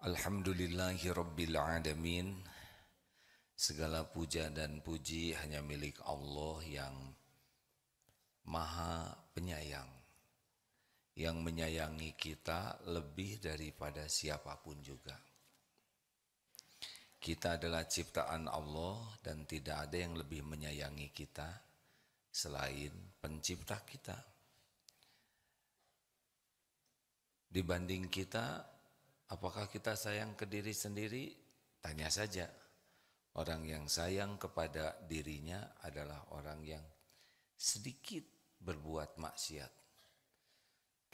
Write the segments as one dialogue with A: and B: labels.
A: Alhamdulillahi Rabbil Alamin. Segala puja dan puji hanya milik Allah yang maha penyayang, yang menyayangi kita lebih daripada siapapun juga. Kita adalah ciptaan Allah dan tidak ada yang lebih menyayangi kita selain pencipta kita. Dibanding kita, apakah kita sayang ke diri sendiri? Tanya saja. Orang yang sayang kepada dirinya adalah orang yang sedikit berbuat maksiat.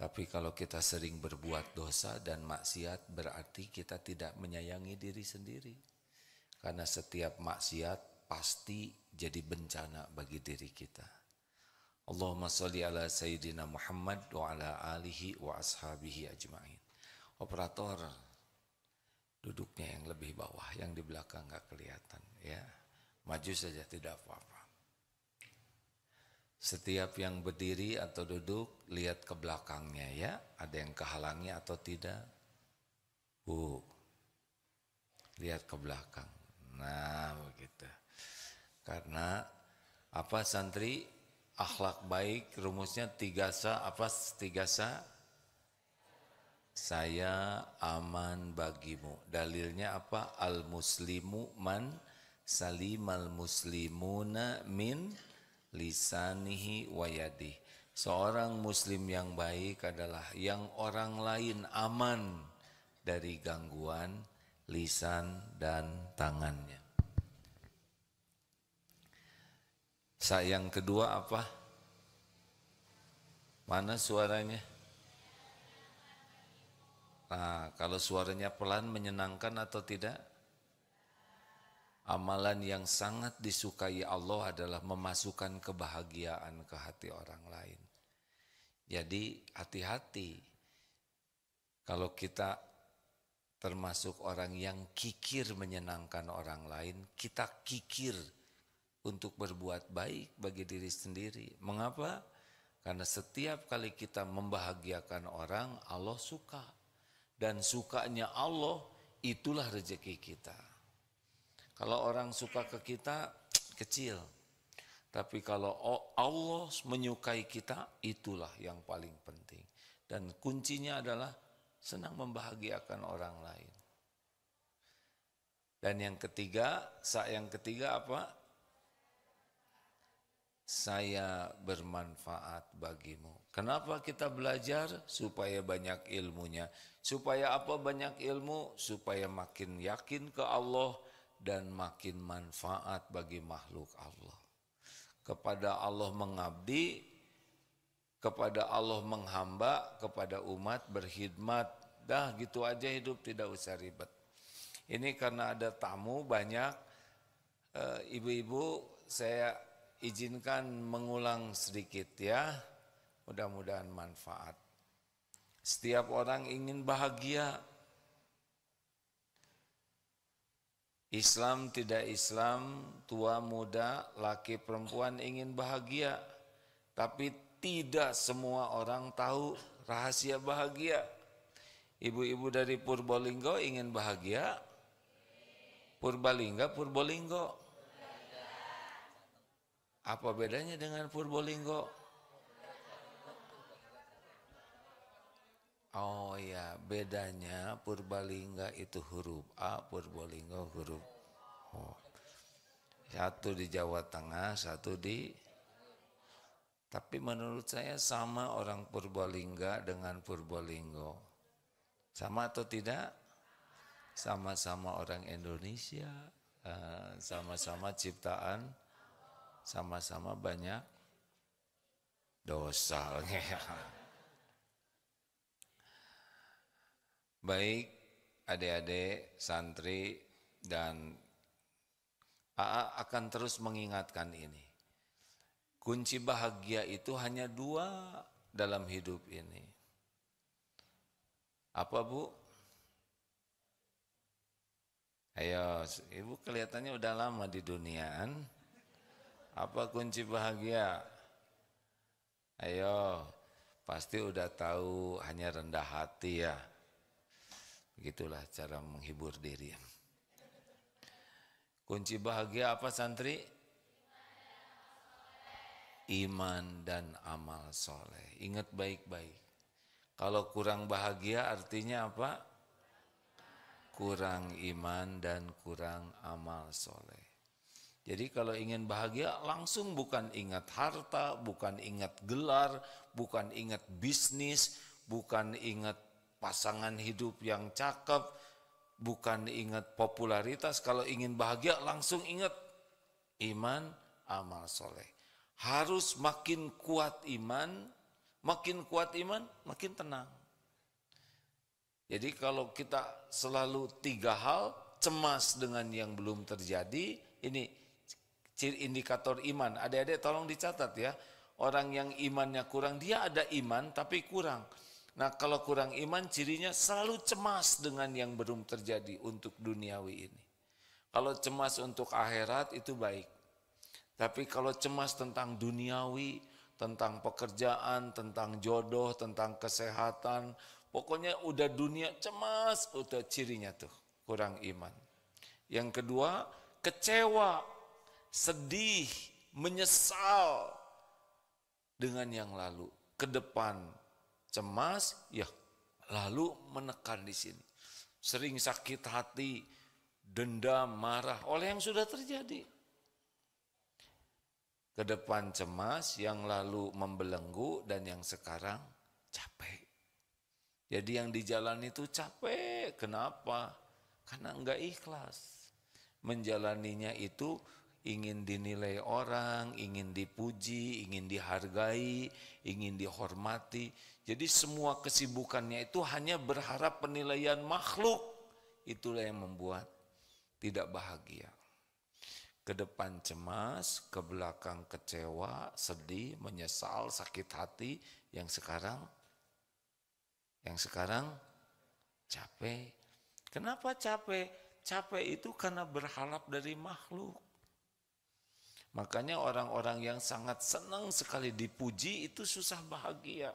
A: Tapi kalau kita sering berbuat dosa dan maksiat, berarti kita tidak menyayangi diri sendiri. Karena setiap maksiat pasti jadi bencana bagi diri kita. Allahumma sholli ala Sayyidina Muhammad wa ala alihi wa ashabihi ajma'in. Operator, duduknya yang lebih bawah, yang di belakang nggak kelihatan, ya. Maju saja, tidak apa-apa. Setiap yang berdiri atau duduk, lihat ke belakangnya, ya. Ada yang kehalangi atau tidak? Lihat ke belakang. Nah, begitu. Karena apa santri? Akhlak baik, rumusnya 3 sa, apa 3 sa? Saya aman bagimu. Dalilnya apa? Al-muslimu man salimal muslimuna min lisanihi wa yadih. Seorang muslim yang baik adalah yang orang lain aman dari gangguan lisan dan tangannya. Yang kedua apa? Mana suaranya? Nah, kalau suaranya pelan menyenangkan atau tidak? Amalan yang sangat disukai Allah adalah memasukkan kebahagiaan ke hati orang lain. Jadi hati-hati kalau kita termasuk orang yang kikir menyenangkan orang lain, kita kikir untuk berbuat baik bagi diri sendiri. Mengapa? Karena setiap kali kita membahagiakan orang, Allah suka. Dan sukanya Allah, itulah rezeki kita. Kalau orang suka ke kita, kecil. Tapi kalau Allah menyukai kita, itulah yang paling penting. Dan kuncinya adalah senang membahagiakan orang lain. Dan yang ketiga apa? Saya bermanfaat bagimu. Kenapa kita belajar? Supaya banyak ilmunya. Supaya apa banyak ilmu? Supaya makin yakin ke Allah dan makin manfaat bagi makhluk Allah. Kepada Allah mengabdi, kepada Allah menghamba, kepada umat berkhidmat. Dah gitu aja hidup, tidak usah ribet. Ini karena ada tamu banyak, ibu-ibu saya izinkan mengulang sedikit ya, mudah-mudahan manfaat. Setiap orang ingin bahagia. Islam tidak Islam, tua muda, laki perempuan ingin bahagia. Tapi tidak semua orang tahu rahasia bahagia. Ibu-ibu dari Purbalingga ingin bahagia? Purbalingga. Apa bedanya dengan Purbalingga? Oh ya, bedanya Purbalingga itu huruf A, Purbalingga huruf O. Satu di Jawa Tengah, satu di... Tapi menurut saya sama orang Purbalingga dengan Purbalingga. Sama atau tidak? Sama-sama orang Indonesia, sama-sama ciptaan, sama-sama banyak dosa. Baik adik-adik santri, dan AA akan terus mengingatkan ini. Kunci bahagia itu hanya 2 dalam hidup ini. Apa Bu? Ayo, ibu kelihatannya udah lama di duniaan. Apa kunci bahagia? Ayo, pasti udah tahu, hanya rendah hati ya. Begitulah cara menghibur diri. Kunci bahagia apa santri? Iman dan amal soleh. Ingat baik-baik. Kalau kurang bahagia artinya apa? Kurang iman dan kurang amal soleh. Jadi kalau ingin bahagia langsung bukan ingat harta, bukan ingat gelar, bukan ingat bisnis, bukan ingat pasangan hidup yang cakep, bukan ingat popularitas. Kalau ingin bahagia langsung ingat iman, amal soleh. Harus makin kuat iman, makin tenang. Jadi kalau kita selalu 3 hal, cemas dengan yang belum terjadi, ini indikator iman. Adik-adik tolong dicatat ya. Orang yang imannya kurang, dia ada iman tapi kurang. Nah kalau kurang iman cirinya selalu cemas dengan yang belum terjadi untuk duniawi ini. Kalau cemas untuk akhirat itu baik. Tapi kalau cemas tentang duniawi, tentang pekerjaan, tentang jodoh, tentang kesehatan, pokoknya udah dunia cemas, udah cirinya tuh kurang iman. Yang kedua, kecewa, sedih, menyesal dengan yang lalu. Ke depan cemas, ya lalu menekan di sini. Sering sakit hati, dendam, marah oleh yang sudah terjadi. Ke depan cemas, yang lalu membelenggu, dan yang sekarang capek. Jadi yang di jalan itu capek. Kenapa? Karena enggak ikhlas. Menjalaninya itu ingin dinilai orang, ingin dipuji, ingin dihargai, ingin dihormati. Jadi semua kesibukannya itu hanya berharap penilaian makhluk. Itulah yang membuat tidak bahagia. Ke depan cemas, ke belakang kecewa, sedih, menyesal, sakit hati. Yang sekarang capek. Kenapa capek? Capek itu karena berharap dari makhluk. Makanya orang-orang yang sangat senang sekali dipuji itu susah bahagia.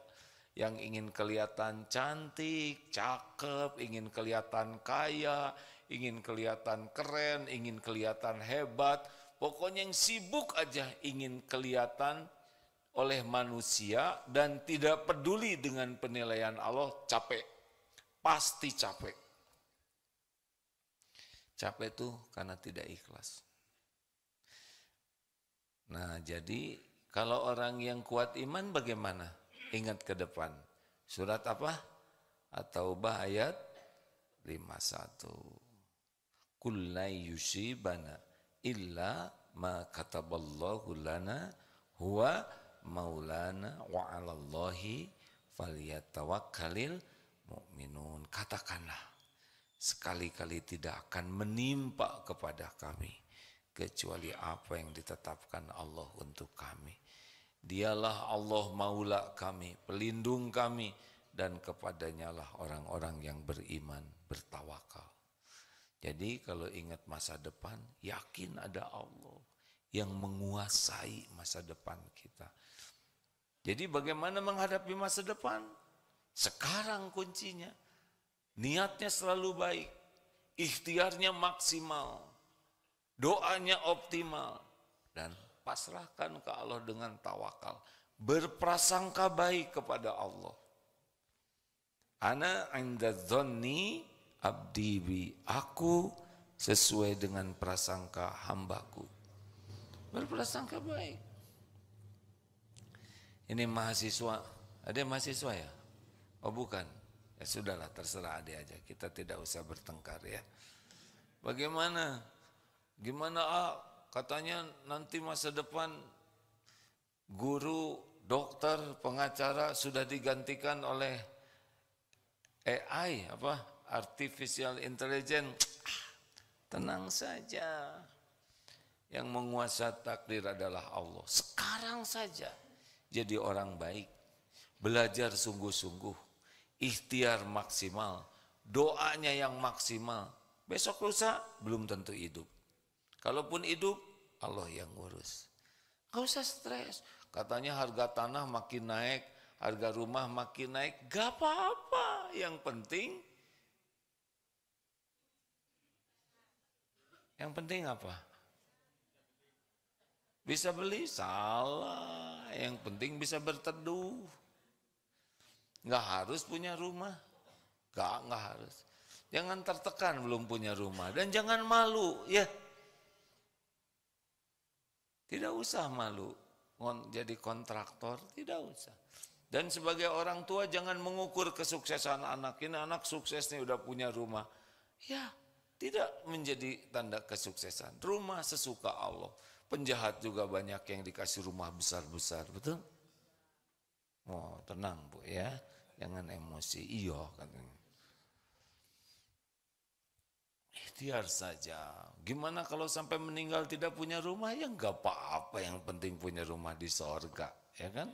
A: Yang ingin kelihatan cantik, cakep, ingin kelihatan kaya, ingin kelihatan keren, ingin kelihatan hebat. Pokoknya yang sibuk aja ingin kelihatan oleh manusia dan tidak peduli dengan penilaian Allah, capek. Pasti capek. Capek itu karena tidak ikhlas. Nah, jadi kalau orang yang kuat iman bagaimana? Ingat ke depan. Surat apa? At-Taubah ayat 51. Qul la yusibana illa ma kataballahu lana huwa maulana wa 'alallahi falyatawakkalul mu'minun. Katakanlah, sekali-kali tidak akan menimpa kepada kami kecuali apa yang ditetapkan Allah untuk kami. Dialah Allah maula kami, pelindung kami, dan kepadanya lah orang-orang yang beriman, bertawakal. Jadi kalau ingat masa depan, yakin ada Allah yang menguasai masa depan kita. Jadi bagaimana menghadapi masa depan? Sekarang kuncinya. Niatnya selalu baik, ikhtiarnya maksimal, doanya optimal, dan pasrahkan ke Allah dengan tawakal. Berprasangka baik kepada Allah. Ana 'inda dzanni abdi bi. Aku sesuai dengan prasangka hambaku. Berprasangka baik. Ini mahasiswa. Ada mahasiswa ya? Oh bukan. Ya sudahlah, terserah adik aja. Kita tidak usah bertengkar ya. Bagaimana? Gimana katanya nanti masa depan guru, dokter, pengacara sudah digantikan oleh AI, artificial intelligence. Tenang saja. Yang menguasai takdir adalah Allah. Sekarang saja jadi orang baik. Belajar sungguh-sungguh. Ikhtiar maksimal. Doanya yang maksimal. Besok lusa belum tentu hidup. Kalaupun hidup, Allah yang ngurus. Gak usah stres. Katanya harga tanah makin naik, harga rumah makin naik. Gak apa-apa. Yang penting Yang penting apa? Bisa beli? Salah. Yang penting bisa berteduh. Nggak harus punya rumah. Nggak harus. Jangan tertekan belum punya rumah. Dan jangan malu. Ya, tidak usah malu. Jadi kontraktor, tidak usah. Dan sebagai orang tua jangan mengukur kesuksesan anak. Ini anak sukses nih udah punya rumah. Ya, tidak menjadi tanda kesuksesan. Rumah sesuka Allah. Penjahat juga banyak yang dikasih rumah besar-besar, betul? Oh, tenang Bu ya, jangan emosi. Iya katanya. Ikhtiar saja. Gimana kalau sampai meninggal tidak punya rumah? Ya enggak apa-apa, yang penting punya rumah di sorga, ya kan?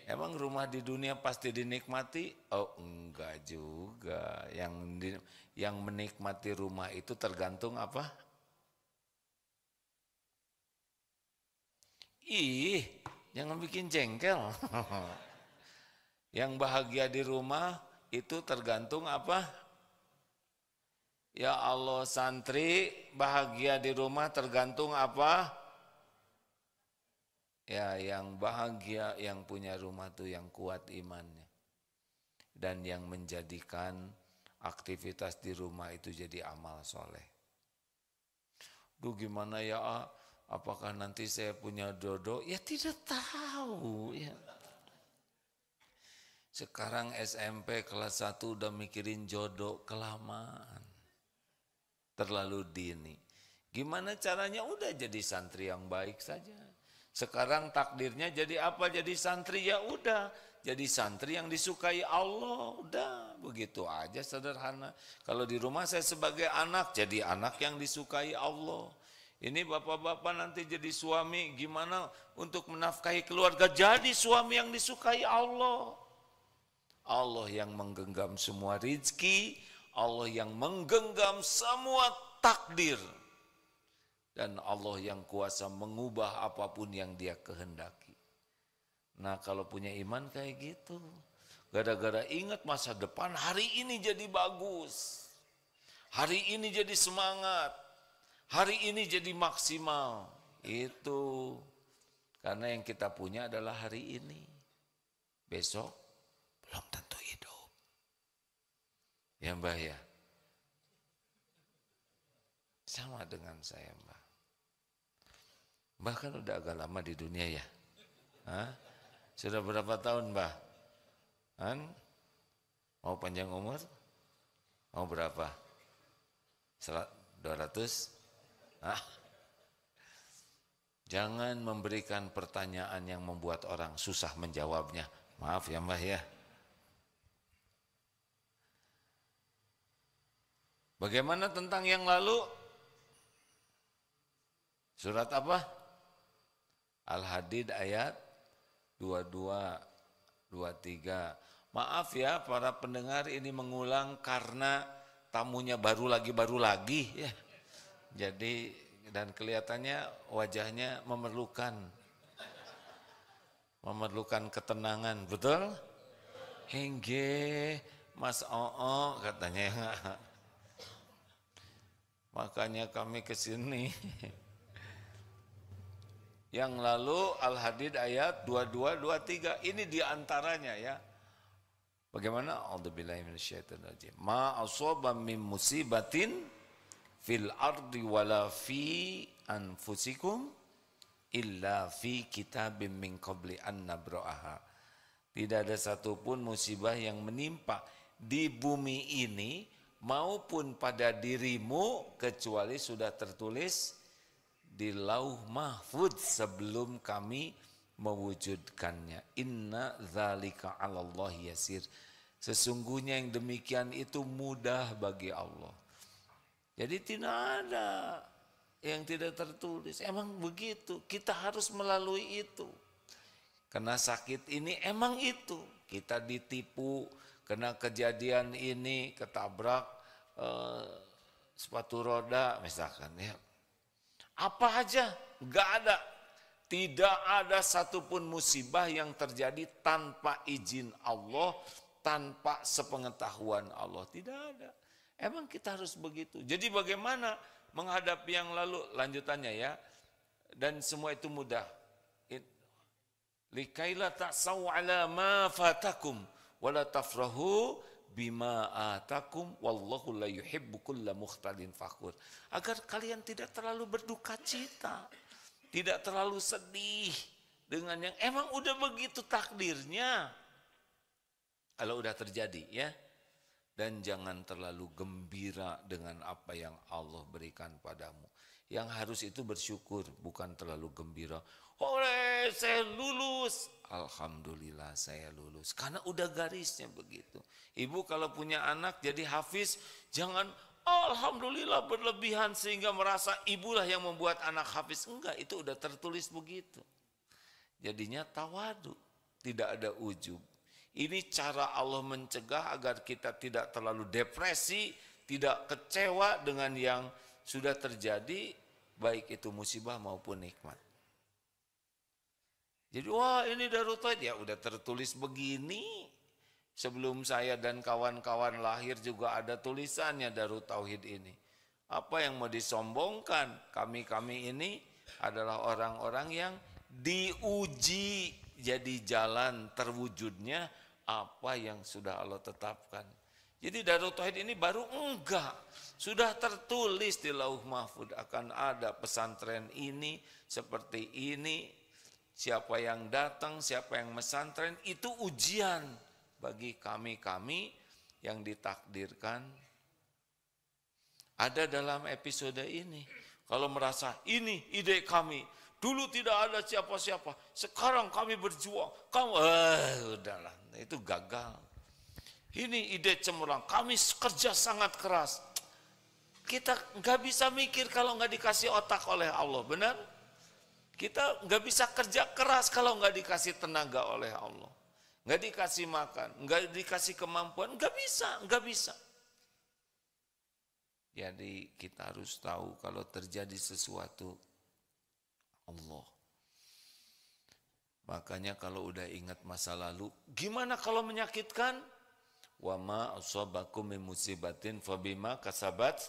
A: Emang rumah di dunia pasti dinikmati? Oh enggak juga. Yang menikmati rumah itu tergantung apa? Ih, jangan bikin jengkel. Yang bahagia di rumah itu tergantung apa? Ya Allah, santri bahagia di rumah tergantung apa? Ya, yang bahagia, yang punya rumah tuh yang kuat imannya. Dan yang menjadikan aktivitas di rumah itu jadi amal soleh. Duh gimana ya, apakah nanti saya punya jodoh? Ya tidak tahu. Ya. Sekarang SMP kelas 1 udah mikirin jodoh, kelamaan. Terlalu dini. Gimana caranya? Udah jadi santri yang baik saja. Sekarang takdirnya jadi apa? Jadi santri, ya udah. Jadi santri yang disukai Allah, udah. Begitu aja sederhana. Kalau di rumah saya sebagai anak, jadi anak yang disukai Allah. Ini bapak-bapak nanti jadi suami, gimana untuk menafkahi keluarga? Jadi suami yang disukai Allah. Allah yang menggenggam semua rizki, Allah yang menggenggam semua takdir. Dan Allah yang kuasa mengubah apapun yang dia kehendaki. Nah kalau punya iman kayak gitu, gara-gara ingat masa depan, hari ini jadi bagus. Hari ini jadi semangat. Hari ini jadi maksimal. Itu karena yang kita punya adalah hari ini. Besok belum tentu hidup. Ya Mbah ya. Sama dengan saya Mbah. Mbah kan udah agak lama di dunia ya. Hah? Sudah berapa tahun Mbah? Kan? Mau panjang umur? Mau berapa? 200? Hah? Jangan memberikan pertanyaan yang membuat orang susah menjawabnya. Maaf ya Mbah ya. Bagaimana tentang yang lalu? Surat apa? Al-Hadid ayat 22, 23. Maaf ya para pendengar, ini mengulang karena tamunya baru lagi ya. Jadi dan kelihatannya wajahnya memerlukan ketenangan, betul? Hengge Mas Oo katanya. Makanya kami ke sini. Yang lalu Al-Hadid ayat 22, 23. Ini diantaranya ya. Bagaimana? A'udzubillahi minasyaitonirrajim. Ma asaba min musibatin fil ardi wala fi anfusikum illa fi kitabim min qabli an nabra'aha. Tidak ada satupun musibah yang menimpa di bumi ini maupun pada dirimu kecuali sudah tertulis di lauh mahfud sebelum kami mewujudkannya. Inna dzalika 'alallahi yasir. Sesungguhnya yang demikian itu mudah bagi Allah. Jadi tidak ada yang tidak tertulis. Emang begitu. Kita harus melalui itu. Kena sakit ini emang itu. Kita ditipu, kena kejadian ini, ketabrak sepatu roda misalkan ya. Apa aja, enggak ada. Tidak ada satupun musibah yang terjadi tanpa izin Allah, tanpa sepengetahuan Allah. Tidak ada. Emang kita harus begitu. Jadi bagaimana menghadapi yang lalu? Lanjutannya ya. Dan semua itu mudah. Likaila ta'saw ala ma fatakum wala tafrahu bima atakum wallahu la yuhibbu kulla mukhtalin fakhur. Agar kalian tidak terlalu berduka cita, tidak terlalu sedih dengan yang emang udah begitu takdirnya. Kalau udah terjadi ya. Dan jangan terlalu gembira dengan apa yang Allah berikan padamu. Yang harus itu bersyukur, bukan terlalu gembira. Oleh saya lulus. Alhamdulillah saya lulus. Karena udah garisnya begitu. Ibu kalau punya anak jadi hafiz, jangan alhamdulillah berlebihan sehingga merasa ibulah yang membuat anak hafiz. Enggak, itu udah tertulis begitu. Jadinya tawadu, tidak ada ujub. Ini cara Allah mencegah agar kita tidak terlalu depresi, tidak kecewa dengan yang sudah terjadi, baik itu musibah maupun nikmat. Jadi wah ini Darut Tauhid, ya udah tertulis begini. Sebelum saya dan kawan-kawan lahir juga ada tulisannya Darut Tauhid ini. Apa yang mau disombongkan? Kami ini adalah orang-orang yang diuji jadi jalan terwujudnya apa yang sudah Allah tetapkan. Jadi Darut Tauhid ini baru enggak. Sudah tertulis di Lauh Mahfud akan ada pesantren ini, seperti ini. Siapa yang datang, siapa yang mesantren, itu ujian bagi kami-kami yang ditakdirkan. Ada dalam episode ini. Kalau merasa ini ide kami, dulu tidak ada siapa-siapa, sekarang kami berjuang. Kamu, udahlah, itu gagal. Ini ide cemerlang, kami kerja sangat keras. Kita nggak bisa mikir kalau nggak dikasih otak oleh Allah, benar? Kita nggak bisa kerja keras kalau nggak dikasih tenaga oleh Allah. Nggak dikasih makan, nggak dikasih kemampuan, nggak bisa. Jadi kita harus tahu kalau terjadi sesuatu, Allah. Makanya kalau udah ingat masa lalu, gimana kalau menyakitkan? Wa ma asabakum min musibatin fabima kasabat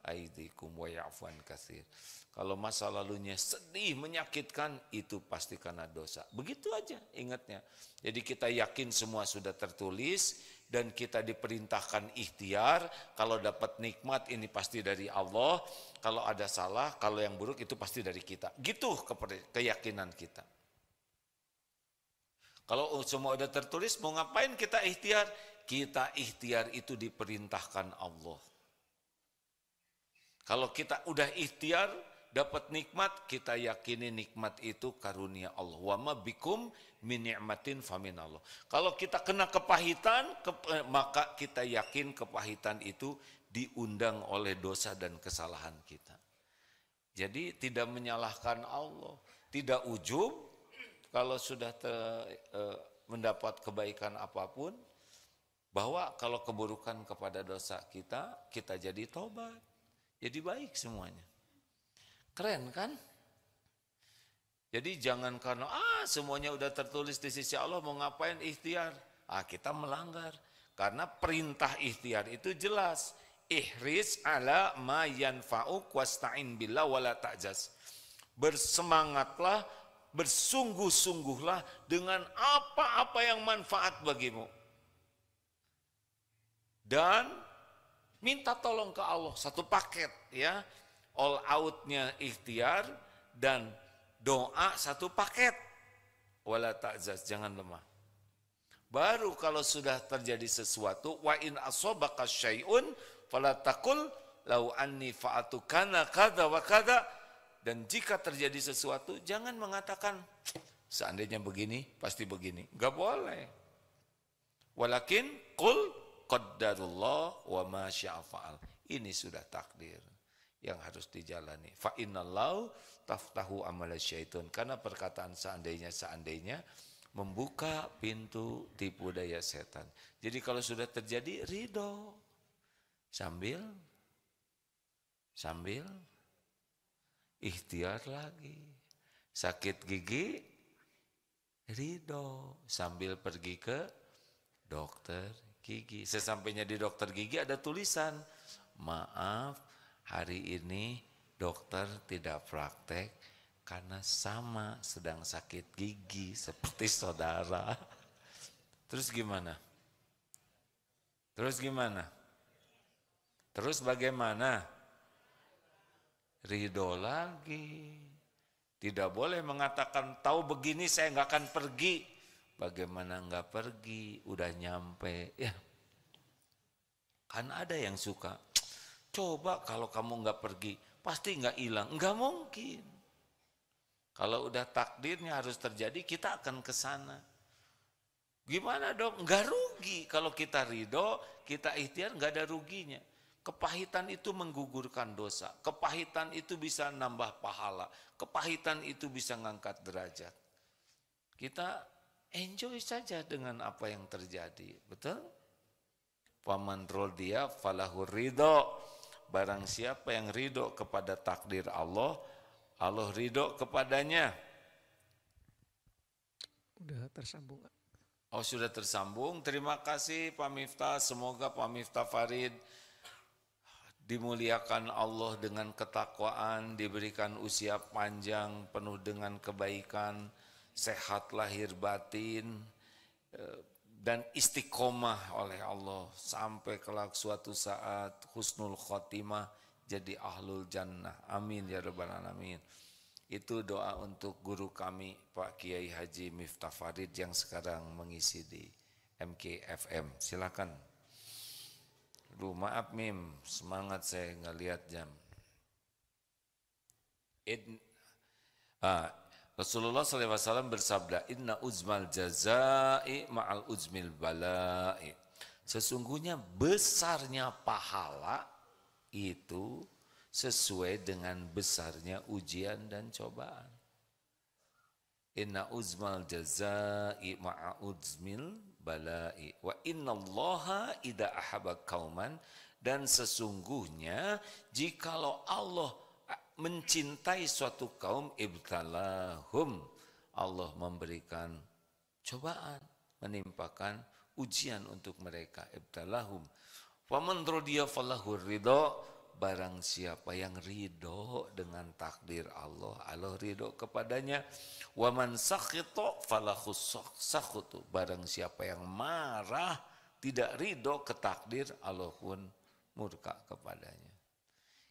A: aidikum wa ya'fu an katsir. Kalau masa lalunya sedih, menyakitkan, itu pasti karena dosa. Begitu aja ingatnya. Jadi kita yakin semua sudah tertulis dan kita diperintahkan ikhtiar. Kalau dapat nikmat ini pasti dari Allah. Kalau ada salah, kalau yang buruk itu pasti dari kita. Gitu keyakinan kita. Kalau semua udah tertulis, mau ngapain kita ikhtiar? Kita ikhtiar itu diperintahkan Allah. Kalau kita udah ikhtiar, dapat nikmat, kita yakini nikmat itu karunia Allah. Wa ma bikum min ni'matin faminallah. Kalau kita kena kepahitan, maka kita yakin kepahitan itu diundang oleh dosa dan kesalahan kita. Jadi tidak menyalahkan Allah, tidak ujub kalau sudah mendapat kebaikan apapun, bahwa kalau keburukan kepada dosa kita jadi tobat, jadi baik semuanya. Keren kan? Jadi jangan karena semuanya udah tertulis di sisi Allah, mau ngapain ikhtiar? Kita melanggar. Karena perintah ikhtiar itu jelas. Ihris ala ma yanfa'uk wasta'in billah wala ta'jaz. Bersemangatlah, bersungguh-sungguhlah dengan apa-apa yang manfaat bagimu. Dan minta tolong ke Allah, satu paket ya. All out-nya ikhtiar dan doa satu paket. Wala ta'zaz, jangan lemah. Baru kalau sudah terjadi sesuatu, wa in asobaka syai'un fala taqul lau anni fa'atu kana kada wa kada. Dan jika terjadi sesuatu, jangan mengatakan seandainya begini, pasti begini. Enggak boleh. Walakin qul qaddarullah wa ma syaa fa'al. Ini sudah takdir yang harus dijalani. Fa innallahu taftahu amala syaiton. Karena perkataan seandainya membuka pintu tipu daya setan. Jadi kalau sudah terjadi, ridho. Sambil ikhtiar lagi. Sakit gigi, ridho. Sambil pergi ke dokter gigi. Sesampainya di dokter gigi ada tulisan, maaf hari ini dokter tidak praktek karena sama sedang sakit gigi seperti saudara. Terus gimana? Terus gimana? Terus bagaimana? Ridho lagi. Tidak boleh mengatakan tahu begini saya nggak akan pergi. Bagaimana nggak pergi? Udah nyampe. Ya, kan ada yang suka. Coba kalau kamu nggak pergi, pasti nggak hilang. Nggak mungkin. Kalau udah takdirnya harus terjadi, kita akan ke sana. Gimana dong? Nggak rugi. Kalau kita ridho, kita ikhtiar nggak ada ruginya. Kepahitan itu menggugurkan dosa. Kepahitan itu bisa nambah pahala. Kepahitan itu bisa ngangkat derajat. Kita enjoy saja dengan apa yang terjadi. Betul? Faman rodiya falahur ridho. Barang siapa yang ridho kepada takdir Allah, Allah ridho kepadanya.
B: Udah tersambung.
A: Oh sudah tersambung. Terima kasih Pak Miftah. Semoga Pak Miftah Farid dimuliakan Allah dengan ketakwaan, diberikan usia panjang penuh dengan kebaikan, sehat lahir batin, dan istiqomah oleh Allah sampai kelak suatu saat husnul khotimah jadi ahlul jannah. Amin ya rabbal alamin. Itu doa untuk guru kami Pak Kiai Haji Miftah Farid yang sekarang mengisi di MKFM. Silakan. Maaf Mim, semangat saya nggak lihat jam. Rasulullah SAW bersabda, Inna uzmal jazai ma'al uzmil balai. Sesungguhnya besarnya pahala itu sesuai dengan besarnya ujian dan cobaan. Inna uzmal jazai ma'a uzmil balai wa innallaha idza ahabba qauman, dan sesungguhnya jikalau Allah mencintai suatu kaum ibtalahum, Allah memberikan cobaan, menimpakan ujian untuk mereka. Ibtalahum faman radiya falahu ridha, barang siapa yang ridho dengan takdir Allah, Allah ridho kepadanya. Wa man sakhita falahu sakhutu, barang siapa yang marah tidak ridho ke takdir, Allah pun murka kepadanya.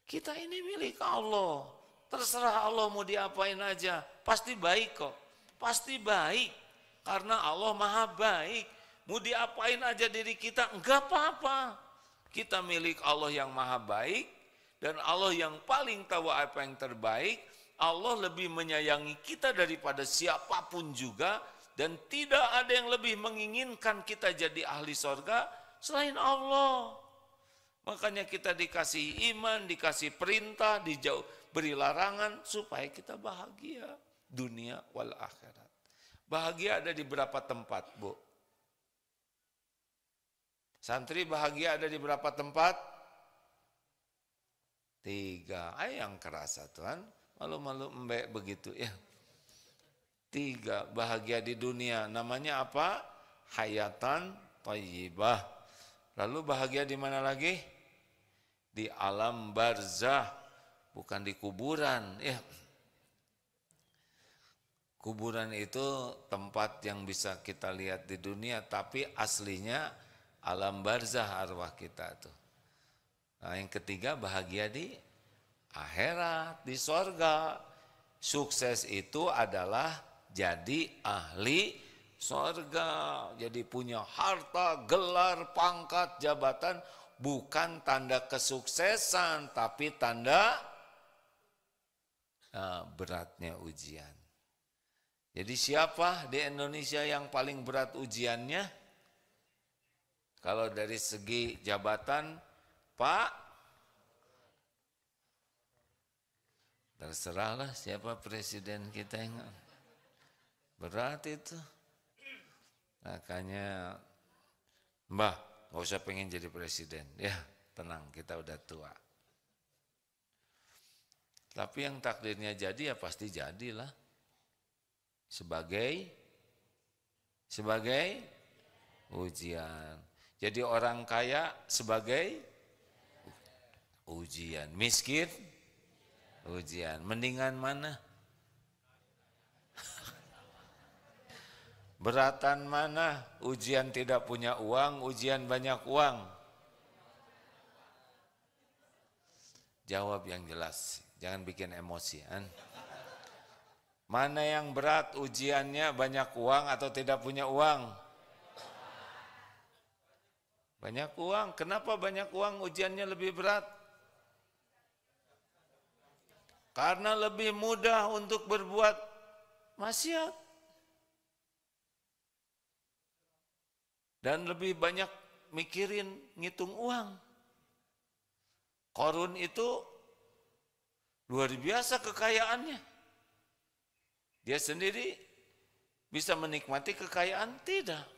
A: Kita ini milik Allah, terserah Allah mau diapain aja, pasti baik kok, pasti baik karena Allah maha baik. Mau diapain aja diri kita enggak apa-apa, kita milik Allah yang maha baik. Dan Allah yang paling tahu apa yang terbaik. Allah lebih menyayangi kita daripada siapapun juga. Dan tidak ada yang lebih menginginkan kita jadi ahli sorga selain Allah. Makanya kita dikasih iman, dikasih perintah, dijauh, beri larangan supaya kita bahagia dunia wal akhirat. Bahagia ada di berapa tempat, Bu? Santri bahagia ada di berapa tempat? 3. Yang kerasa Tuhan, malu-malu embek begitu ya. 3, bahagia di dunia. Namanya apa? Hayatan thayyibah. Lalu bahagia di mana lagi? Di alam barzah, bukan di kuburan ya. Kuburan itu tempat yang bisa kita lihat di dunia, tapi aslinya alam barzah arwah kita tuh. Nah, yang ketiga bahagia di akhirat, di sorga. Sukses itu adalah jadi ahli sorga. Jadi punya harta, gelar, pangkat, jabatan bukan tanda kesuksesan, tapi tanda beratnya ujian. Jadi siapa di Indonesia yang paling berat ujiannya? Kalau dari segi jabatan, Pak, terserahlah siapa presiden kita yang berat itu. Makanya, Mbah, gak usah pengen jadi presiden. Ya, tenang, kita udah tua. Tapi yang takdirnya jadi ya pasti jadilah. Sebagai ujian. Jadi orang kaya sebagai ujian, miskin ujian. Mendingan mana? Beratan mana? Ujian tidak punya uang, ujian banyak uang. Jawab yang jelas, jangan bikin emosian. Mana yang berat ujiannya, banyak uang atau tidak punya uang? Banyak uang. Kenapa banyak uang ujiannya lebih berat? Karena lebih mudah untuk berbuat maksiat. Dan lebih banyak mikirin ngitung uang. Qarun itu luar biasa kekayaannya. Dia sendiri bisa menikmati kekayaan? Tidak.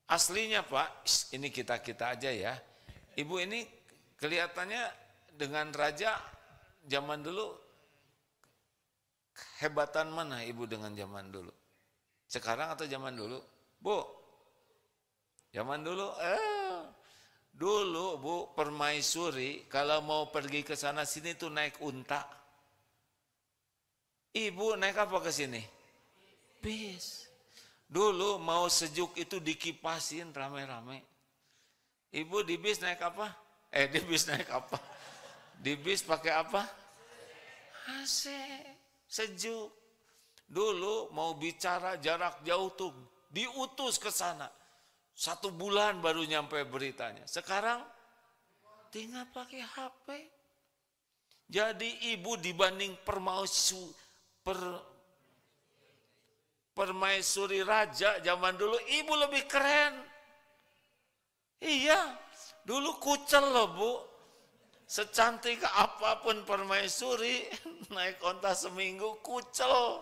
A: Aslinya Pak, ini kita-kita aja ya. Ibu ini kelihatannya dengan raja zaman dulu, hebatan mana ibu dengan zaman dulu? Sekarang atau zaman dulu? Bu, zaman dulu, dulu Bu, permaisuri kalau mau pergi ke sana sini tuh naik unta. Ibu naik apa ke sini? Bis. Dulu mau sejuk itu dikipasin rame-rame. Ibu di bis naik apa? Di bis naik apa? Di bis pakai apa? AC. Sejuk. Dulu mau bicara jarak jauh tuh diutus ke sana. 1 bulan baru nyampe beritanya. Sekarang tinggal pakai HP. Jadi ibu dibanding permaisuri raja zaman dulu, ibu lebih keren. Iya, dulu kucel loh Bu. Secantik apapun permaisuri, naik onta seminggu kucel.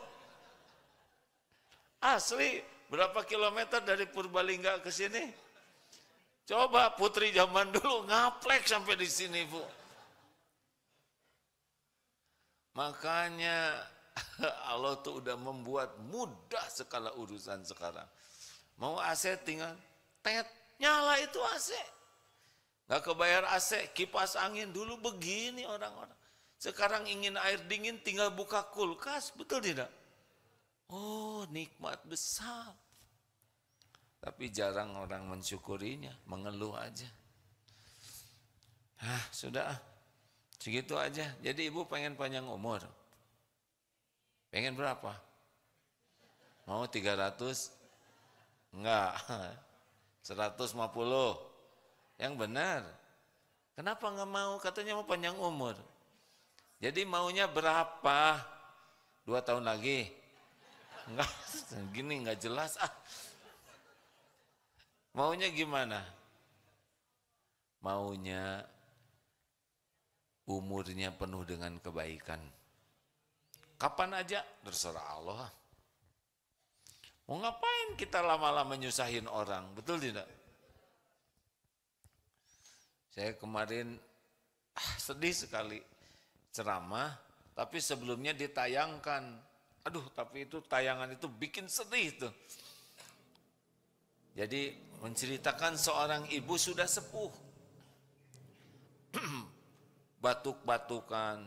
A: Asli, berapa kilometer dari Purbalingga ke sini? Coba putri zaman dulu ngaplek sampai di sini Bu. Makanya Allah tuh udah membuat mudah segala urusan sekarang. Mau AC tinggal tet, nyala itu AC. Gak kebayar AC, kipas angin dulu begini orang-orang. Sekarang ingin air dingin tinggal buka kulkas, betul tidak? Oh, nikmat besar. Tapi jarang orang mensyukurinya, mengeluh aja. Sudah, segitu aja. Jadi ibu pengen panjang umur. Pengen berapa? Mau 300? Enggak. 150. Yang benar. Kenapa enggak mau? Katanya mau panjang umur. Jadi maunya berapa? 2 tahun lagi? Enggak, gini enggak jelas. Maunya gimana? Maunya umurnya penuh dengan kebaikan. Kapan aja, terserah Allah. Mau ngapain kita lama-lama nyusahin orang, betul tidak? Saya kemarin sedih sekali ceramah, tapi sebelumnya ditayangkan. Aduh, tapi itu tayangan itu bikin sedih tuh. Jadi menceritakan seorang ibu sudah sepuh. Batuk-batukan,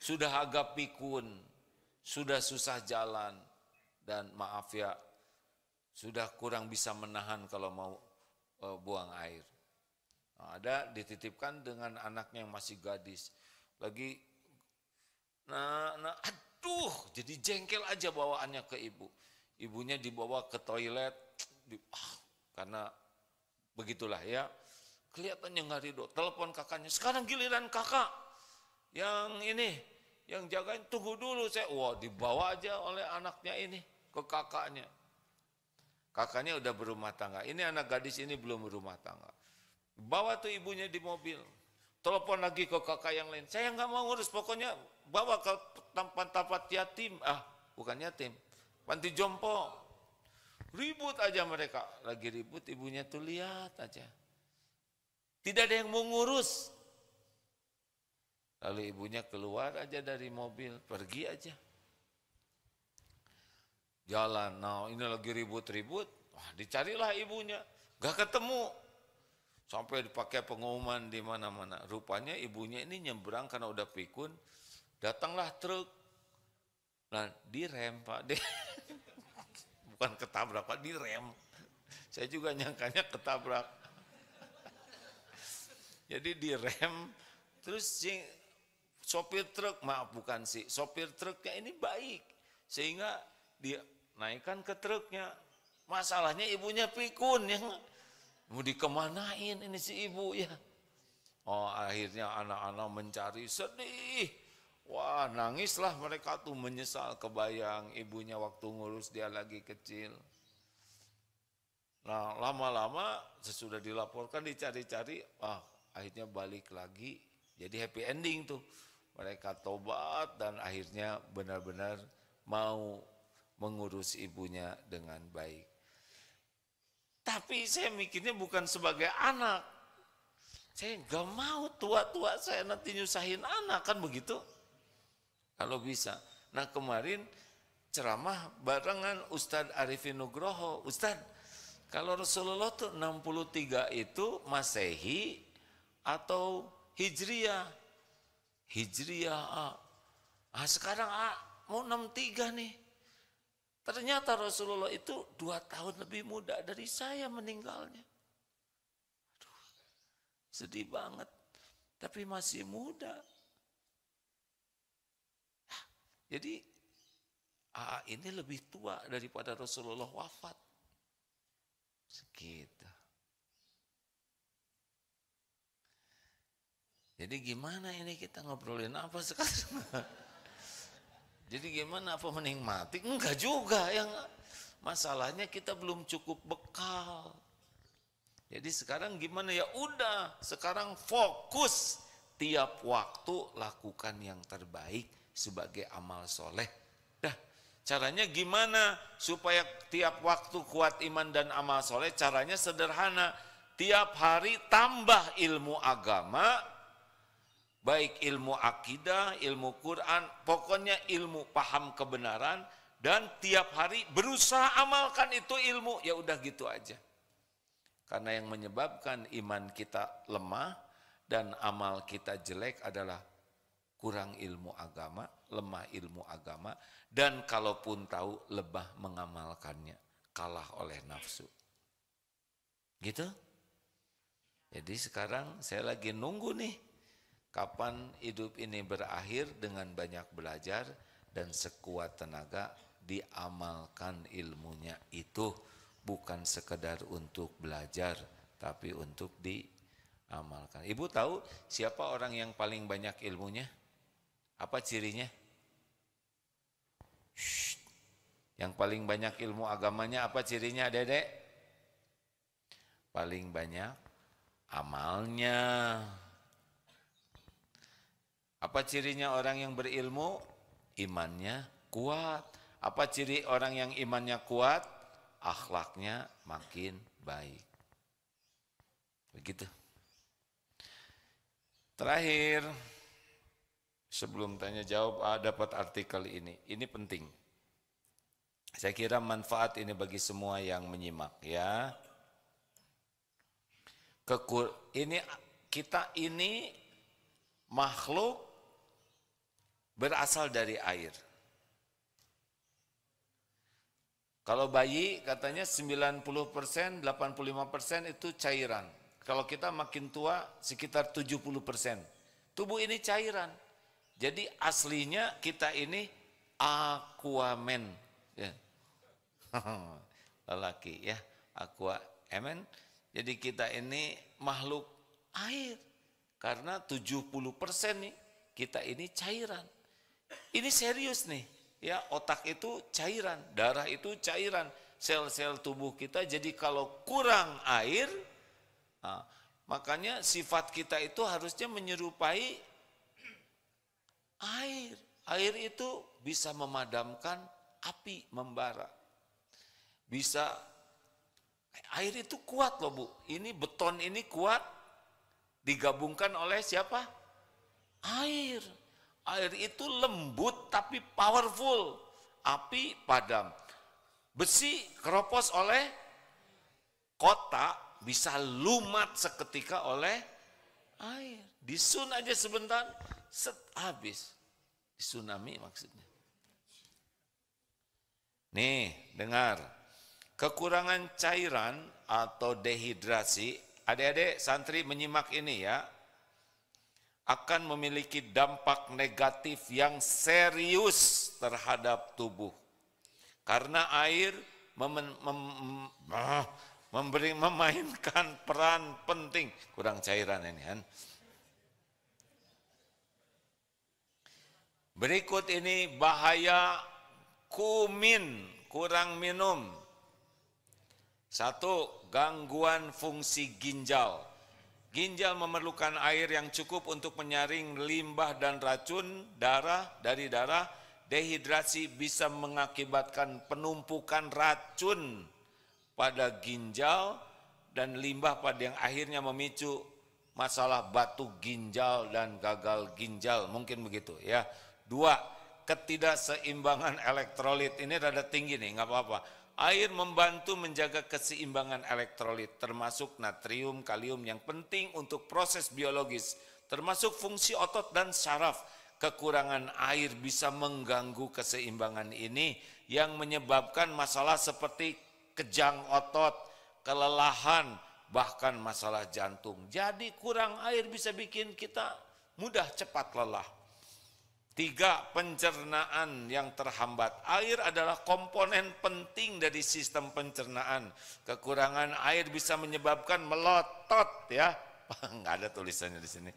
A: sudah agak pikun, sudah susah jalan, dan maaf ya, sudah kurang bisa menahan kalau mau buang air. Ada dititipkan dengan anaknya yang masih gadis. Lagi, aduh, jadi jengkel aja bawaannya ke ibu. Ibunya dibawa ke toilet, karena begitulah ya. Kelihatannya nggak ridho, telepon kakaknya, sekarang giliran kakak. Yang ini, yang jagain tunggu dulu saya. Wah, dibawa aja oleh anaknya ini ke kakaknya. Kakaknya udah berumah tangga. Ini anak gadis ini belum berumah tangga. Bawa tuh ibunya di mobil. Telepon lagi ke kakak yang lain. Saya nggak mau ngurus, pokoknya bawa ke tempat yatim. Bukan yatim, panti jompo. Ribut aja mereka. Lagi ribut, ibunya tuh lihat aja. Tidak ada yang mau ngurus. Lalu ibunya keluar aja dari mobil, pergi aja. Jalan, ini lagi ribut-ribut, dicarilah ibunya. Gak ketemu. Sampai dipakai pengumuman di mana-mana. Rupanya ibunya ini nyebrang karena udah pikun. Datanglah truk. Nah, direm Pak. Bukan ketabrak Pak, direm. Saya juga nyangkanya ketabrak. Jadi direm, terus si sopir truk, maaf bukan sih, sopir truknya ini baik. Sehingga dia naikkan ke truknya. Masalahnya ibunya pikun, yang mau dikemanain ini si ibu ya. Oh, akhirnya anak-anak mencari, sedih. Wah, nangislah mereka tuh, menyesal, kebayang ibunya waktu ngurus dia lagi kecil. Nah, lama-lama sesudah dilaporkan, dicari-cari, akhirnya balik lagi. Jadi happy ending tuh. Mereka tobat dan akhirnya benar-benar mau mengurus ibunya dengan baik. Tapi saya mikirnya bukan sebagai anak. Saya gak mau tua-tua saya nanti nyusahin anak, kan begitu? Kalau bisa. Nah, kemarin ceramah barengan Ustadz Arifin Nugroho. Ustadz, kalau Rasulullah tuh 63 itu Masehi atau Hijriyah? Hijriyah. Sekarang mau 63 nih. Ternyata Rasulullah itu 2 tahun lebih muda dari saya meninggalnya. Aduh, sedih banget. Tapi masih muda. Jadi ini lebih tua daripada Rasulullah wafat. Segitu. Jadi gimana ini kita ngobrolin apa sekarang? Jadi gimana, apa mending mati? Enggak juga, yang masalahnya kita belum cukup bekal. Jadi sekarang gimana ya? Udah, sekarang fokus tiap waktu lakukan yang terbaik sebagai amal soleh. Dah, caranya gimana supaya tiap waktu kuat iman dan amal soleh? Caranya sederhana, tiap hari tambah ilmu agama, baik ilmu akidah, ilmu Quran, pokoknya ilmu paham kebenaran, dan tiap hari berusaha amalkan itu ilmu. Ya udah gitu aja. Karena yang menyebabkan iman kita lemah dan amal kita jelek adalah kurang ilmu agama, lemah ilmu agama, dan kalaupun tahu lebah mengamalkannya, kalah oleh nafsu. Gitu? Jadi sekarang saya lagi nunggu nih, kapan hidup ini berakhir dengan banyak belajar dan sekuat tenaga diamalkan ilmunya itu. Bukan sekedar untuk belajar, tapi untuk diamalkan. Ibu tahu siapa orang yang paling banyak ilmunya? Apa cirinya? Yang paling banyak ilmu agamanya apa cirinya, Dedek? Paling banyak amalnya. Apa cirinya orang yang berilmu? Imannya kuat. Apa ciri orang yang imannya kuat? Akhlaknya makin baik. Begitu. Terakhir, sebelum tanya jawab, dapat artikel ini. Ini penting. Saya kira manfaat ini bagi semua yang menyimak ya. Kita ini makhluk berasal dari air. Kalau bayi katanya 90%, 85% itu cairan. Kalau kita makin tua sekitar 70%. Tubuh ini cairan. Jadi aslinya kita ini Aquaman. Ya. Lelaki ya, Aquaman. Jadi kita ini makhluk air. Karena 70% nih kita ini cairan. Ini serius nih. Ya, otak itu cairan, darah itu cairan, sel-sel tubuh kita. Jadi kalau kurang air, makanya sifat kita itu harusnya menyerupai air. Air itu bisa memadamkan api membara. Air itu kuat loh Bu. Ini beton ini kuat, digabungkan oleh siapa? Air. Air itu lembut tapi powerful. Api padam. Besi keropos oleh kota bisa lumat seketika oleh air. Disun aja sebentar, set habis. Tsunami maksudnya. Nih, dengar. Kekurangan cairan atau dehidrasi, adik-adik santri menyimak ini ya, akan memiliki dampak negatif yang serius terhadap tubuh. Karena air memainkan peran penting. Kurang cairan ini kan. Berikut ini bahaya kumin, kurang minum. 1. Gangguan fungsi ginjal. Ginjal memerlukan air yang cukup untuk menyaring limbah dan racun dari darah. Dehidrasi bisa mengakibatkan penumpukan racun pada ginjal dan limbah pada yang akhirnya memicu masalah batu ginjal dan gagal ginjal, mungkin begitu ya. 2. Ketidakseimbangan elektrolit. Ini rada tinggi nih, nggak apa-apa. Air membantu menjaga keseimbangan elektrolit, termasuk natrium, kalium yang penting untuk proses biologis, termasuk fungsi otot dan saraf. Kekurangan air bisa mengganggu keseimbangan ini yang menyebabkan masalah seperti kejang otot, kelelahan, bahkan masalah jantung. Jadi kurang air bisa bikin kita mudah cepat lelah. 3. Pencernaan yang terhambat. Air adalah komponen penting dari sistem pencernaan. Kekurangan air bisa menyebabkan melotot ya. Enggak ada tulisannya di sini.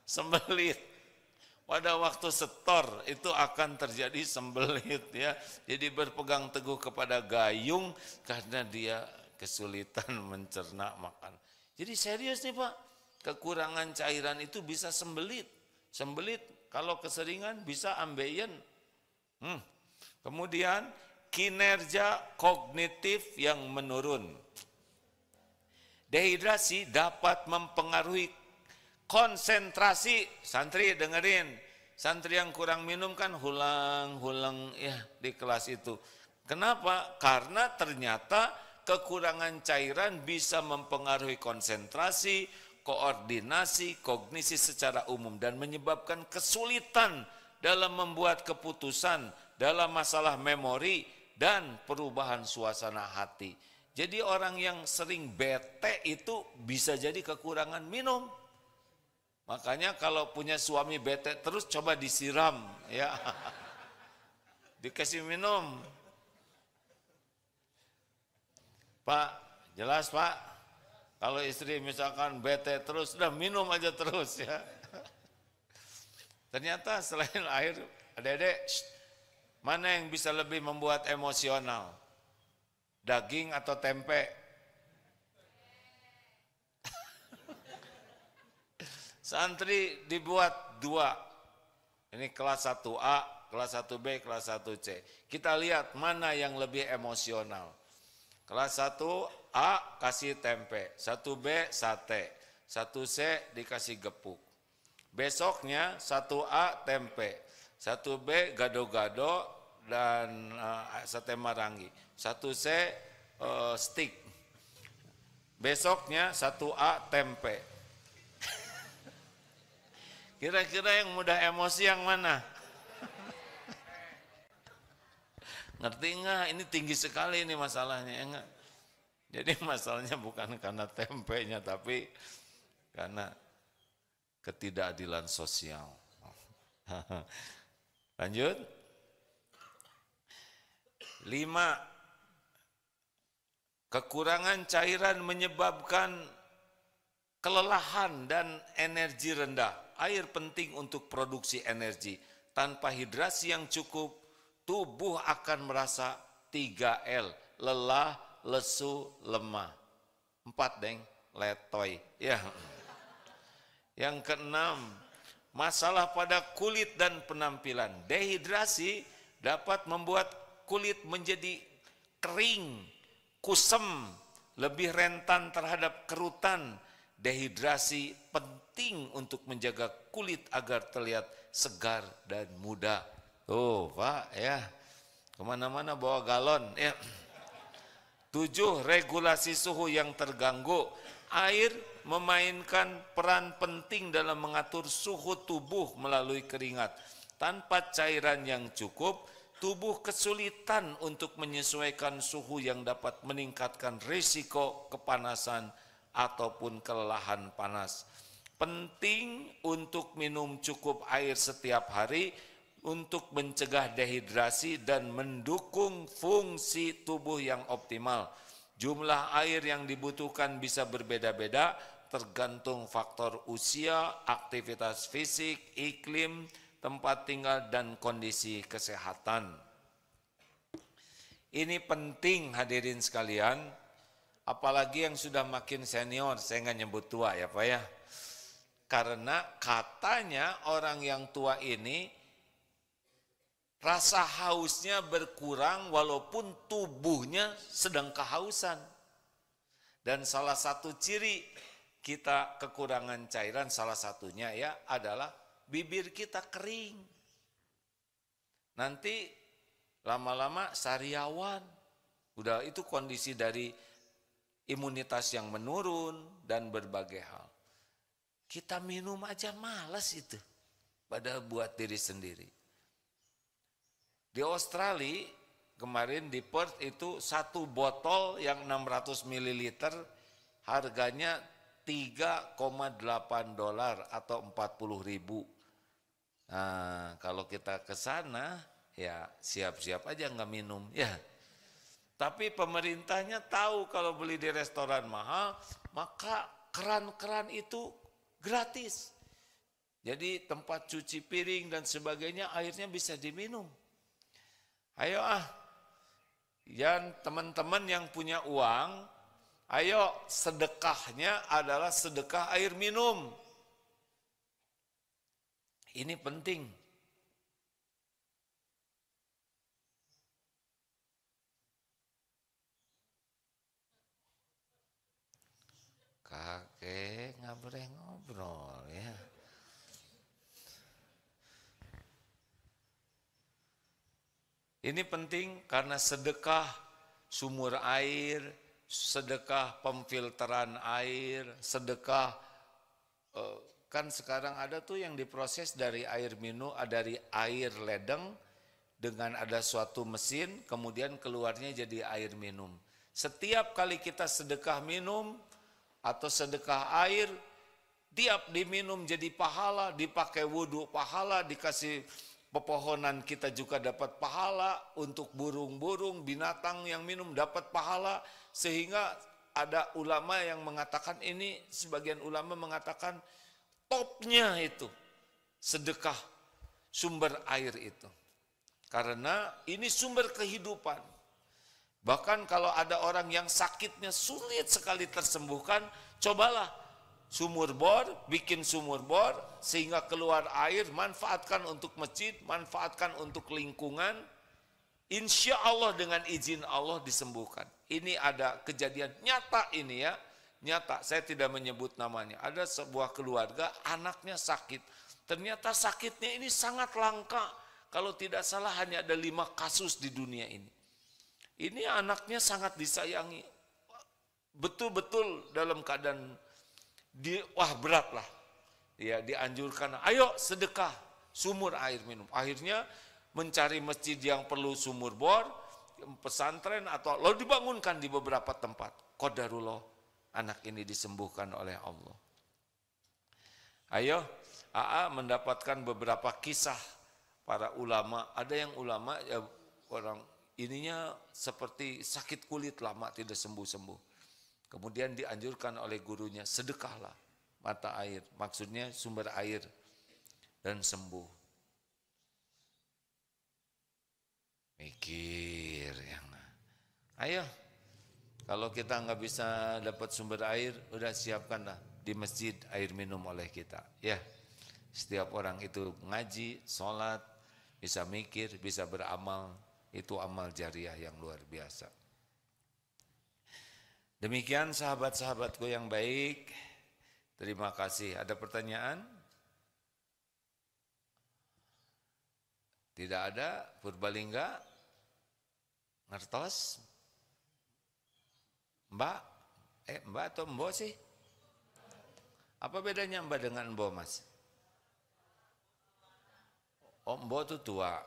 A: Sembelit. Pada waktu setor itu akan terjadi sembelit ya. Jadi berpegang teguh kepada gayung karena dia kesulitan mencerna makan. Jadi serius nih Pak. Kekurangan cairan itu bisa sembelit. Sembelit kalau keseringan bisa ambeien. Kemudian kinerja kognitif yang menurun. Dehidrasi dapat mempengaruhi konsentrasi. Santri dengerin, santri yang kurang minum kan hulang ya di kelas itu. Kenapa? Karena ternyata kekurangan cairan bisa mempengaruhi konsentrasi, koordinasi, kognisi secara umum dan menyebabkan kesulitan dalam membuat keputusan, dalam masalah memori dan perubahan suasana hati. Jadi orang yang sering bete itu bisa jadi kekurangan minum. Makanya kalau punya suami bete terus coba disiram ya. Dikasih minum. Pak, jelas Pak? Kalau istri misalkan bete terus, udah minum aja terus ya. Ternyata selain air, adik-adik, mana yang bisa lebih membuat emosional? Daging atau tempe? Santri dibuat 2. Ini kelas 1A, kelas 1B, kelas 1C. Kita lihat mana yang lebih emosional. Kelas 1A kasih tempe, 1B sate, 1C dikasih gepuk. Besoknya 1A tempe, 1B gado-gado dan sate marangi, 1C stick. Besoknya 1A tempe. Kira-kira yang mudah emosi yang mana? Ngerti enggak? Ini tinggi sekali ini masalahnya, enggak? Jadi masalahnya bukan karena tempenya, tapi karena ketidakadilan sosial. Lanjut. 5. Kekurangan cairan menyebabkan kelelahan dan energi rendah. Air penting untuk produksi energi. Tanpa hidrasi yang cukup, tubuh akan merasa 3L, lelah, lesu, lemah. 4 deng, letoy. Ya. Yang ke-6, masalah pada kulit dan penampilan. Dehidrasi dapat membuat kulit menjadi kering, kusam, lebih rentan terhadap kerutan. Dehidrasi penting untuk menjaga kulit agar terlihat segar dan muda. Tuh Pak ya, kemana-mana bawa galon ya. 7. Regulasi suhu yang terganggu. Air memainkan peran penting dalam mengatur suhu tubuh melalui keringat. Tanpa cairan yang cukup, tubuh kesulitan untuk menyesuaikan suhu yang dapat meningkatkan risiko kepanasan ataupun kelelahan panas. Penting untuk minum cukup air setiap hari untuk mencegah dehidrasi dan mendukung fungsi tubuh yang optimal. Jumlah air yang dibutuhkan bisa berbeda-beda tergantung faktor usia, aktivitas fisik, iklim, tempat tinggal, dan kondisi kesehatan. Ini penting hadirin sekalian, apalagi yang sudah makin senior, saya nggak nyebut tua ya Pak ya. Karena katanya orang yang tua ini rasa hausnya berkurang walaupun tubuhnya sedang kehausan. Dan salah satu ciri kita kekurangan cairan, salah satunya ya adalah bibir kita kering. Nanti lama-lama sariawan. Udah itu kondisi dari imunitas yang menurun dan berbagai hal. Kita minum aja malas itu. Padahal buat diri sendiri. Di Australia kemarin di Perth itu satu botol yang 600 ml harganya $3,8 atau 40.000. Nah, kalau kita ke sana ya siap-siap aja nggak minum ya. Tapi pemerintahnya tahu kalau beli di restoran mahal, maka keran-keran itu gratis. Jadi tempat cuci piring dan sebagainya airnya bisa diminum. Ayo yang teman-teman yang punya uang, ayo sedekahnya adalah sedekah air minum. Ini penting. Kakek nggak boleh ngobrol ya. Ini penting karena sedekah sumur air, sedekah pemfilteran air, sedekah kan sekarang ada tuh yang diproses dari air minum, dari air ledeng dengan ada suatu mesin, kemudian keluarnya jadi air minum. Setiap kali kita sedekah minum atau sedekah air, tiap diminum jadi pahala, dipakai wudhu pahala, dikasih pepohonan kita juga dapat pahala, untuk burung-burung, binatang yang minum dapat pahala, sehingga ada ulama yang mengatakan ini, sebagian ulama mengatakan topnya itu sedekah sumber air itu. Karena ini sumber kehidupan. Bahkan kalau ada orang yang sakitnya sulit sekali tersembuhkan, cobalah sumur bor, bikin sumur bor sehingga keluar air, manfaatkan untuk masjid, manfaatkan untuk lingkungan. Insya Allah dengan izin Allah disembuhkan. Ini ada kejadian nyata ini ya, nyata. Saya tidak menyebut namanya. Ada sebuah keluarga anaknya sakit. Ternyata sakitnya ini sangat langka. Kalau tidak salah hanya ada 5 kasus di dunia ini. Ini anaknya sangat disayangi. Betul-betul dalam keadaan wah berat lah, ya dianjurkan, ayo sedekah sumur air minum. Akhirnya mencari masjid yang perlu sumur bor, pesantren atau lalu dibangunkan di beberapa tempat. Qadarullah anak ini disembuhkan oleh Allah. Ayo, AA mendapatkan beberapa kisah para ulama. Ada yang ulama ya orang ininya seperti sakit kulit lama tidak sembuh-sembuh. Kemudian dianjurkan oleh gurunya, sedekahlah mata air, maksudnya sumber air, dan sembuh. Mikir yang, ayo, kalau kita nggak bisa dapat sumber air, udah siapkanlah di masjid air minum oleh kita. Ya, setiap orang itu ngaji, sholat, bisa mikir, bisa beramal, itu amal jariah yang luar biasa. Demikian sahabat-sahabatku yang baik, terima kasih. Ada pertanyaan? Tidak ada? Purbalingga? Ngertos? Mbak, Mbak atau Mbok sih? Apa bedanya Mbak dengan Mbok, Mas? Oh, Mbok tuh tua.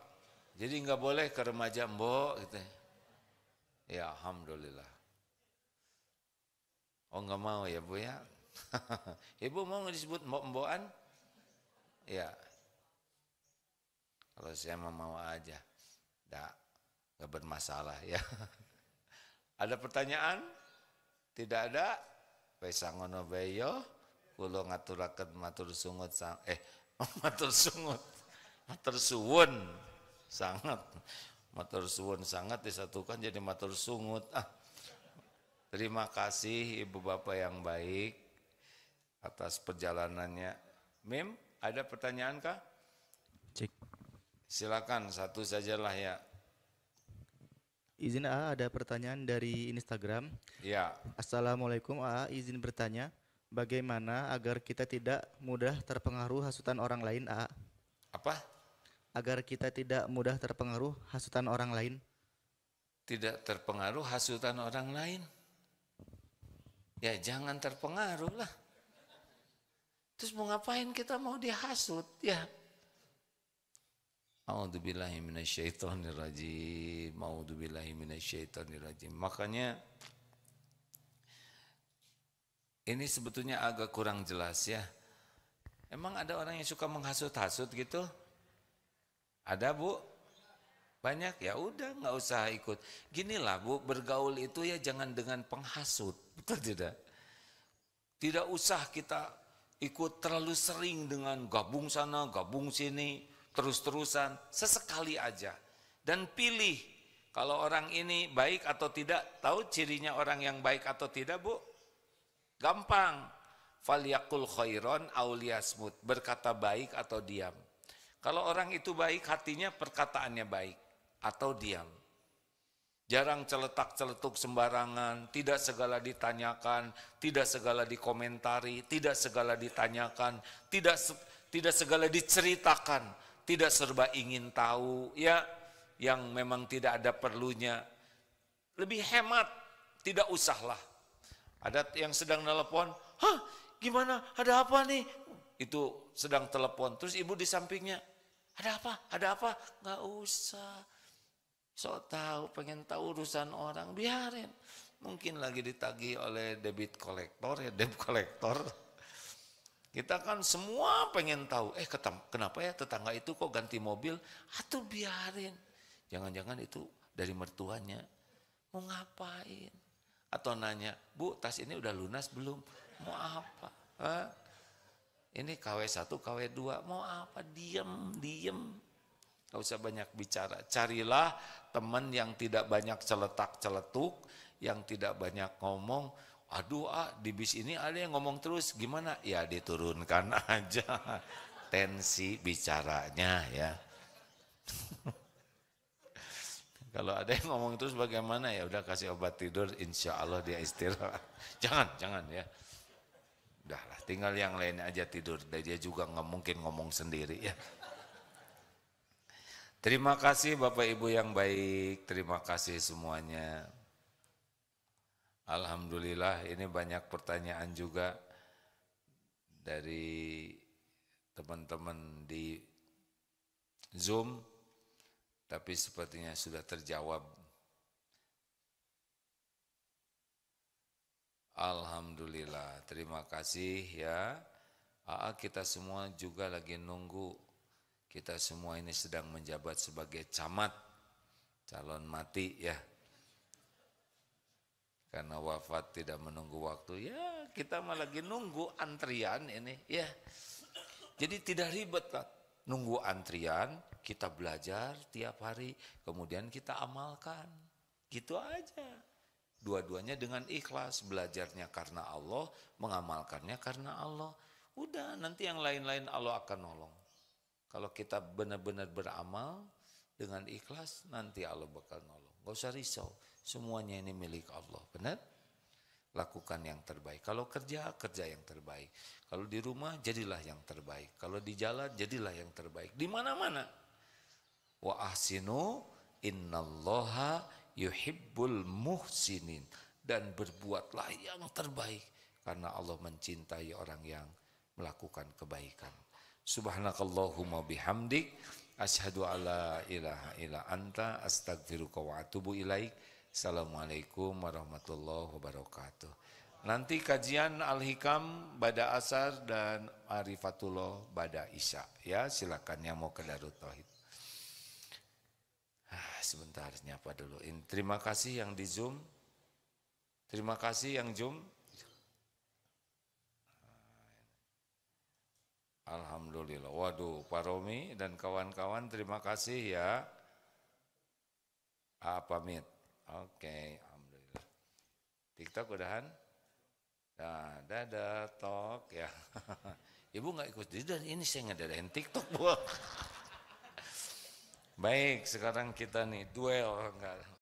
A: Jadi nggak boleh ke remaja Mbok gitu. Ya, alhamdulillah. Oh, nggak mau ya, Bu ya? Ibu mau disebut Mbok-mbokan? Ya. Kalau saya mau aja. Nggak bermasalah ya. Ada pertanyaan? Tidak ada? Pesangono beyo, kulo ngaturaken matur sungut matur sungut. Matur suwun sangat. Matur suwun sangat disatukan jadi matur sungut. Terima kasih Ibu Bapak yang baik atas perjalanannya. Mim, ada pertanyaan kah?
B: Cek.
A: Silakan satu sajalah ya.
B: Izin AA, ada pertanyaan dari Instagram.
A: Ya.
B: Assalamualaikum AA, izin bertanya, bagaimana agar kita tidak mudah terpengaruh hasutan orang lain AA?
A: Apa?
B: Agar kita tidak mudah terpengaruh hasutan orang lain.
A: Tidak terpengaruh hasutan orang lain. Ya jangan terpengaruh lah. Terus mau ngapain kita mau dihasut ya? A'udzubillahi minasyaitonirrajim. A'udzubillahi minasyaitonirrajim. Makanya ini sebetulnya agak kurang jelas ya. Emang ada orang yang suka menghasut-hasut gitu? Ada, Bu? Banyak? Ya udah nggak usah ikut. Ginilah, Bu, bergaul itu ya jangan dengan penghasut. Betul tidak? Tidak usah kita ikut terlalu sering dengan gabung sana, gabung sini, terus-terusan, sesekali aja. Dan pilih kalau orang ini baik atau tidak. Tahu cirinya orang yang baik atau tidak, Bu? Gampang. Falyakul khairon auliyasmut. Berkata baik atau diam. Kalau orang itu baik, hatinya perkataannya baik atau diam. Jarang celetak-celetuk sembarangan, tidak segala ditanyakan, tidak segala dikomentari, tidak segala ditanyakan, tidak segala diceritakan, tidak serba ingin tahu, ya, yang memang tidak ada perlunya. Lebih hemat, tidak usahlah. Ada yang sedang nelpon, gimana, ada apa nih? Itu sedang telepon, terus ibu di sampingnya, ada apa, ada apa? Nggak usah. Sok tahu, pengen tahu urusan orang, biarin. Mungkin lagi ditagih oleh debit kolektor ya, debt kolektor. Kita kan semua pengen tahu, kenapa ya tetangga itu kok ganti mobil? Atau biarin. Jangan-jangan itu dari mertuanya. Mau ngapain? Atau nanya, Bu, tas ini udah lunas belum? Mau apa? Ini KW1, KW2, mau apa? Diem. Gak usah banyak bicara. Carilah teman yang tidak banyak celetak-celetuk, yang tidak banyak ngomong. Aduh, di bis ini ada yang ngomong terus, gimana? Ya diturunkan aja tensi bicaranya ya. Kalau ada yang ngomong terus bagaimana, ya udah kasih obat tidur, insya Allah dia istirahat. Jangan ya. Udahlah, tinggal yang lain aja tidur. Dia juga nggak mungkin ngomong sendiri ya. Terima kasih Bapak Ibu yang baik, terima kasih semuanya. Alhamdulillah ini banyak pertanyaan juga dari teman-teman di Zoom, tapi sepertinya sudah terjawab. Alhamdulillah, terima kasih ya. Kita semua juga lagi nunggu. Kita semua ini sedang menjabat sebagai camat, calon mati ya. Karena wafat tidak menunggu waktu, ya kita malah lagi nunggu antrian ini ya. Jadi tidak ribet lah, nunggu antrian, kita belajar tiap hari, kemudian kita amalkan. Gitu aja. Dua-duanya dengan ikhlas, belajarnya karena Allah, mengamalkannya karena Allah. Udah, nanti yang lain-lain Allah akan nolong. Kalau kita benar-benar beramal dengan ikhlas, nanti Allah bakal nolong. Gak usah risau, semuanya ini milik Allah, benar? Lakukan yang terbaik. Kalau kerja, kerja yang terbaik. Kalau di rumah, jadilah yang terbaik. Kalau di jalan, jadilah yang terbaik. Di mana-mana. Wa ahsinu innallaha yuhibbul muhsinin. dan berbuatlah yang terbaik karena Allah mencintai orang yang melakukan kebaikan. Subhanakallahumma bihamdik asyhadu alla ilaha illa anta astaghfiruka wa atubu ilaik. Assalamualaikum warahmatullahi wabarakatuh. Nanti kajian Al-Hikam bada asar dan Arifatullah bada isya. Ya, silakan yang mau ke Darut Tauhid. Sebentar nyapa dulu. Terima kasih yang di Zoom. Terima kasih yang Zoom. Alhamdulillah. Waduh, Pak Romi dan kawan-kawan terima kasih ya. Pamit. Oke, alhamdulillah. TikTok udahan? Nah, dadah tok ya. Ibu nggak ikut dan ini saya ngedadahin TikTok, Bu. Baik, sekarang kita nih duel enggak.